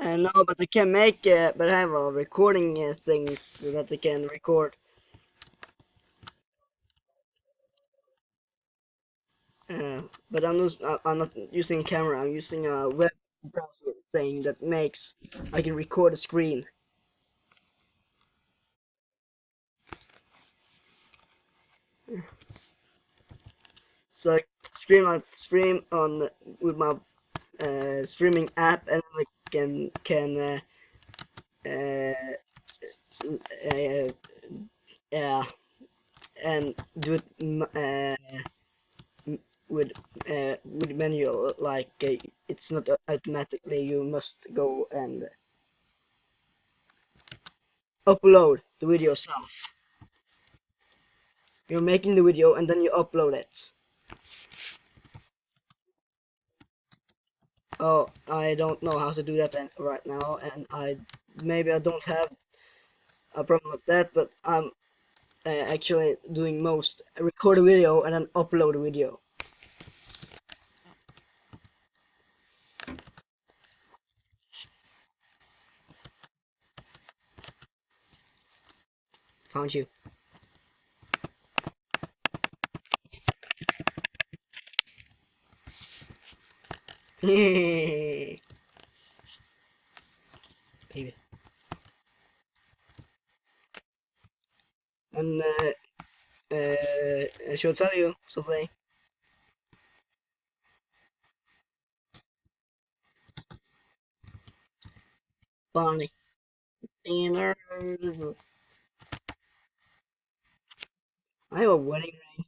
No, but they can make, but I have recording things that they can record. But I'm not using a camera. I'm using a web browser thing that makes I can record a screen. So I stream on with my streaming app, and I uh, uh, yeah, and do it with manual. Like it's not automatically. You must go and upload the video yourself. You're making the video and then you upload it. Oh, I don't know how to do that right now, and maybe I don't have a problem with that, but I'm actually doing most record a video and then upload a video. Found you. Baby. And I should tell you something funny. I have a wedding ring.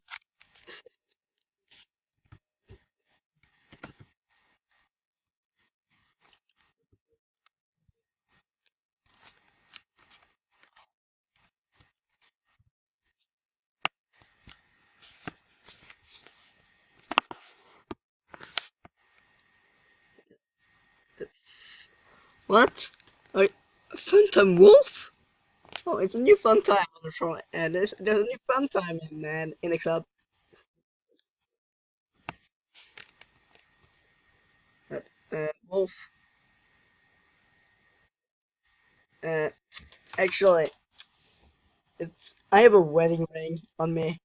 What? Are Phantom Wolf? Oh, it's a new fun time on the front, and there's a new fun time in the club. But, Wolf, uh, actually, I have a wedding ring on me.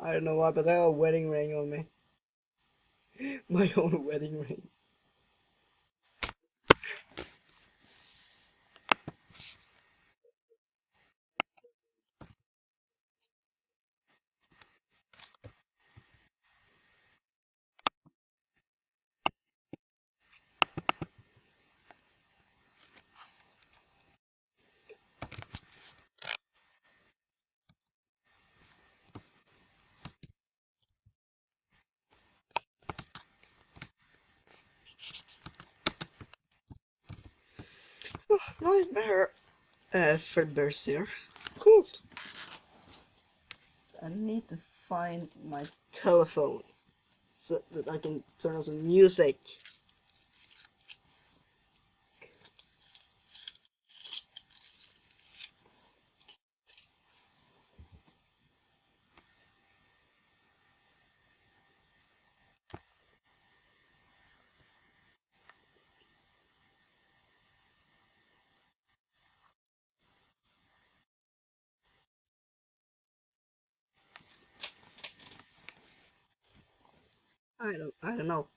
I don't know why, but I have a wedding ring on me. My own wedding ring. Nightmare. Fredbear's here. Cool. I need to find my telephone so that I can turn on some music. I don't know.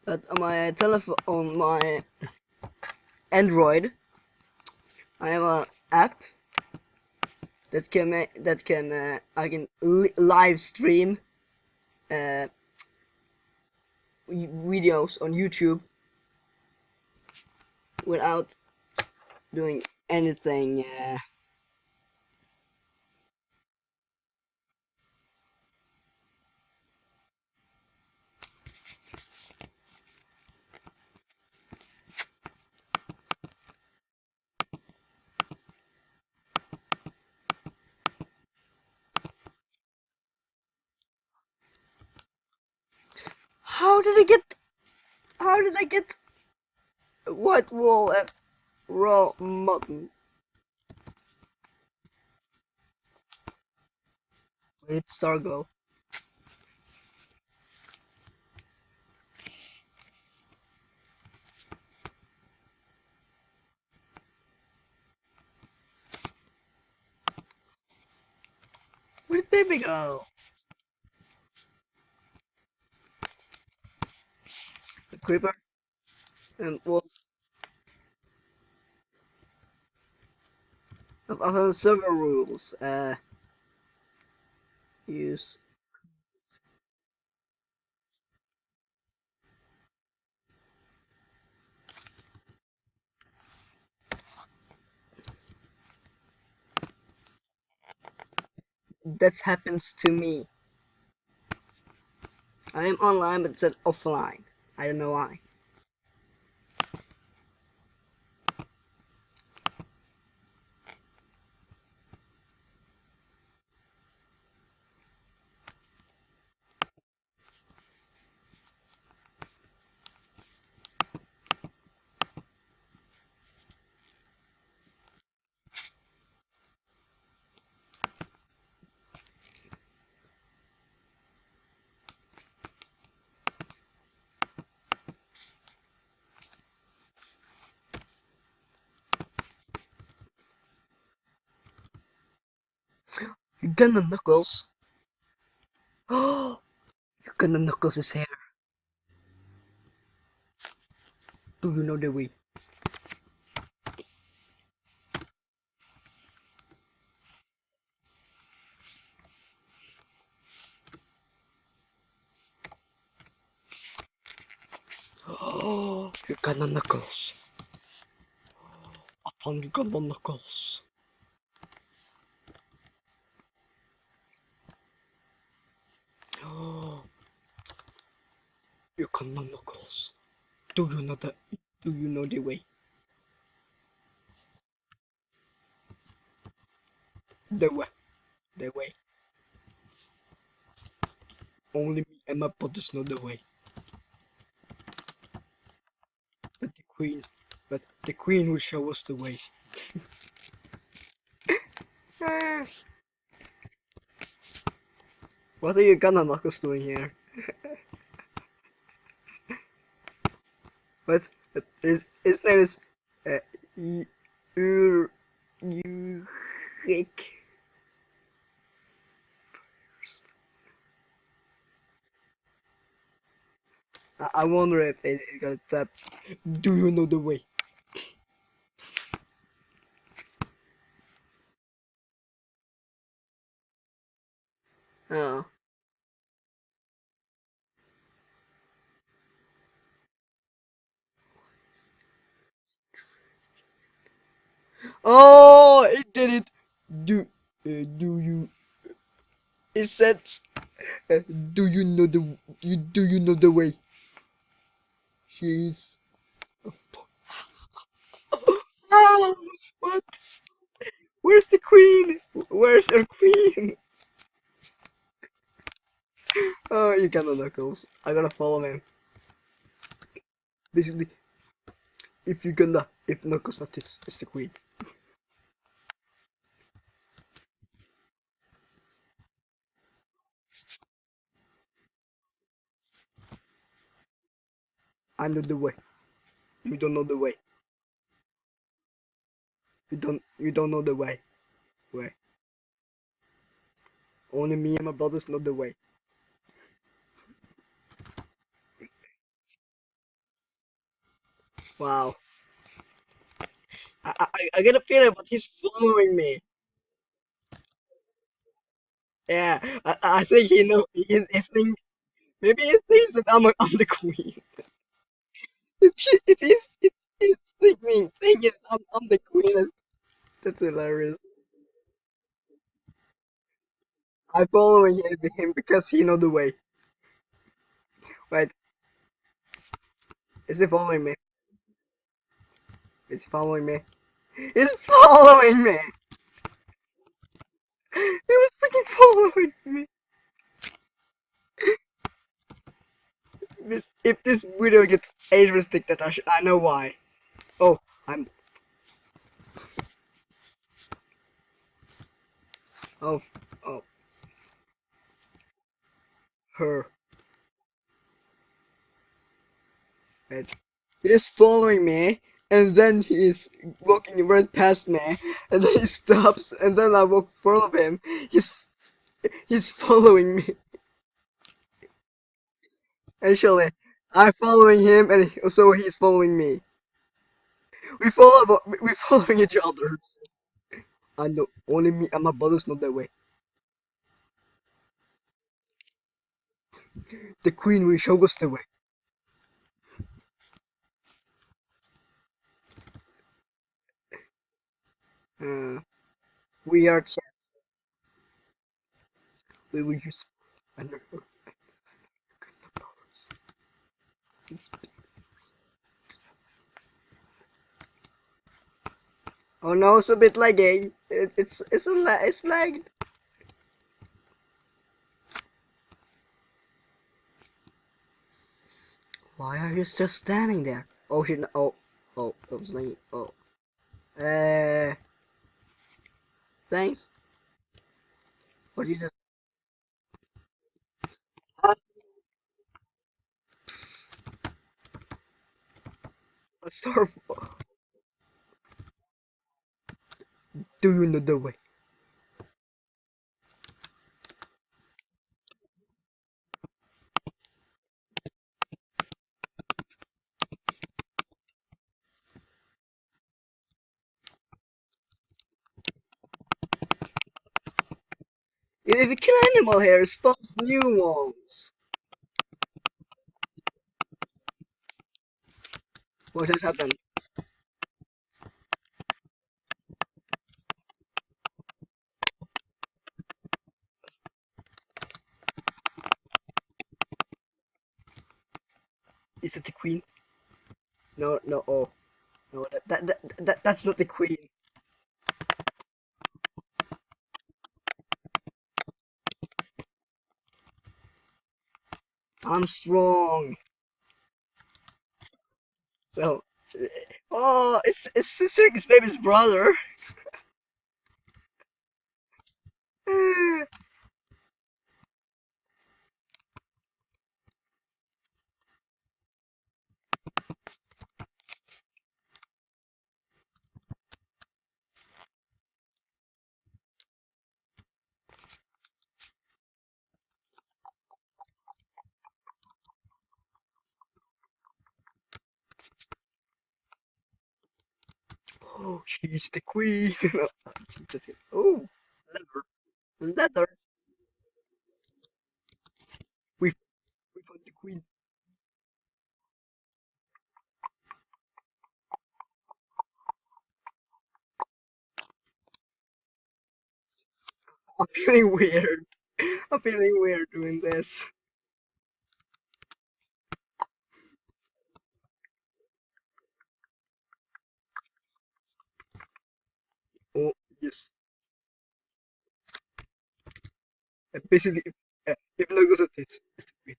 But on my telephone, on my Android, I have a app that can I can live stream uh, videos on YouTube without doing anything. How did I get? How did I get white wool and raw mutton? Where did Star go? Where did baby go? The creeper and wolf. I found server rules. Use. That happens to me. I am online, but it said offline. I don't know why. You gonna Knuckles? Oh, you gonna Knuckles his hair. Do you know the way? Oh, you gonna Knuckles. I found you gonna Knuckles. Oh, you gonna Knuckles. Do you know the? Do you know the way? The way. The way. Only me and my brothers know the way. But the queen, but the queen will show us the way. Ah, what are you gonna Knuckles doing here? But his name is uh, Ur Ulrich. I wonder if it's gonna tap. Do you know the way? Oh. Oh, it did it. Do do you? It said, do you know the do you know the way? She's. Oh, what? Where's the queen? Where's your queen? Oh, you got the Knuckles. I gotta follow him. Basically, if Knuckles not it's the queen. I know the way. You don't know the way. You don't know the way. Way. Only me and my brothers know the way. Wow. I get a feeling, but he's following me. Yeah, I think he know. He thinks maybe he thinks that I'm the queen. If he's thinking I'm the queen, that's hilarious. I'm following him because he know the way. Wait, is he following me? Is he following me? He's following me! He was freaking following me! If this video gets age restricted, I know why. Oh, I'm. Oh, oh, her. Wait. He's following me, and then he's walking right past me, and then he stops, and then I walk in front of him. He's following me. Actually, I'm following him, and so he's following me. We following each other. I know only me and my brothers know that way. The queen will show us the way. Uh, we are chat. We will use under powers. Oh no, it's a bit lagging. It's lagged. Why are you still standing there? Oh shit! Oh, that was lagging. Oh, uh, thanks. What you just start? Do you know the way? If you kill animal hair, it spawns new ones. What has happened? Is it the queen? No, no. Oh, no. That's not the queen. I'm strong. Well, oh, it's Circus Baby's brother. Oh, she's the queen. Just oh, leather. We we found the queen. I'm feeling weird. I'm feeling weird doing this. Oh yes. Basically, if logos of this, it's the queen.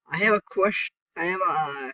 I have a question. I have a